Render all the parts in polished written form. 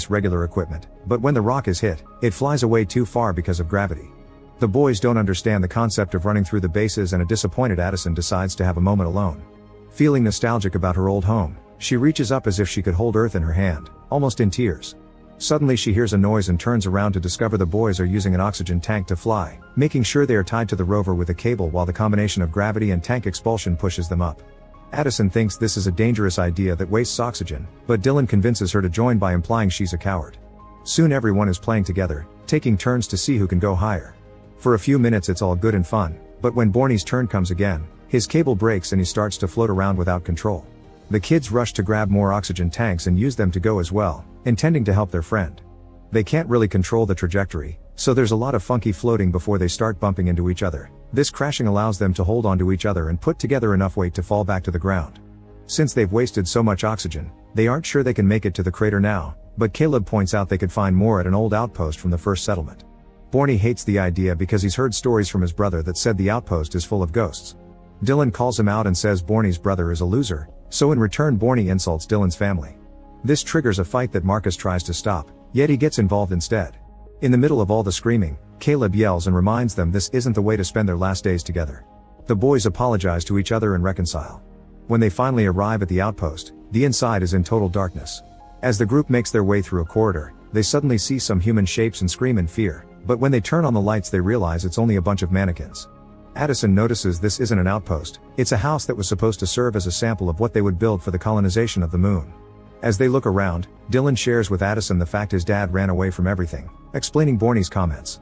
regular equipment, but when the rock is hit, it flies away too far because of gravity. The boys don't understand the concept of running through the bases, and a disappointed Addison decides to have a moment alone. Feeling nostalgic about her old home, she reaches up as if she could hold Earth in her hand, almost in tears. Suddenly she hears a noise and turns around to discover the boys are using an oxygen tank to fly, making sure they are tied to the rover with a cable while the combination of gravity and tank expulsion pushes them up. Addison thinks this is a dangerous idea that wastes oxygen, but Dylan convinces her to join by implying she's a coward. Soon everyone is playing together, taking turns to see who can go higher. For a few minutes it's all good and fun, but when Borny's turn comes again, his cable breaks and he starts to float around without control. The kids rush to grab more oxygen tanks and use them to go as well, intending to help their friend. They can't really control the trajectory, so there's a lot of funky floating before they start bumping into each other. This crashing allows them to hold onto each other and put together enough weight to fall back to the ground. Since they've wasted so much oxygen, they aren't sure they can make it to the crater now, but Caleb points out they could find more at an old outpost from the first settlement. Borny hates the idea because he's heard stories from his brother that said the outpost is full of ghosts. Dylan calls him out and says Borny's brother is a loser, so in return Borny insults Dylan's family. This triggers a fight that Marcus tries to stop, yet he gets involved instead. In the middle of all the screaming, Caleb yells and reminds them this isn't the way to spend their last days together. The boys apologize to each other and reconcile. When they finally arrive at the outpost, the inside is in total darkness. As the group makes their way through a corridor, they suddenly see some human shapes and scream in fear, but when they turn on the lights they realize it's only a bunch of mannequins. Addison notices this isn't an outpost, it's a house that was supposed to serve as a sample of what they would build for the colonization of the moon. As they look around, Dylan shares with Addison the fact his dad ran away from everything, explaining Borny's comments.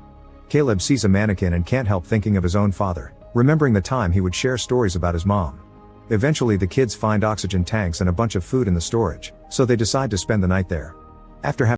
Caleb sees a mannequin and can't help thinking of his own father, remembering the time he would share stories about his mom. Eventually the kids find oxygen tanks and a bunch of food in the storage, so they decide to spend the night there. After having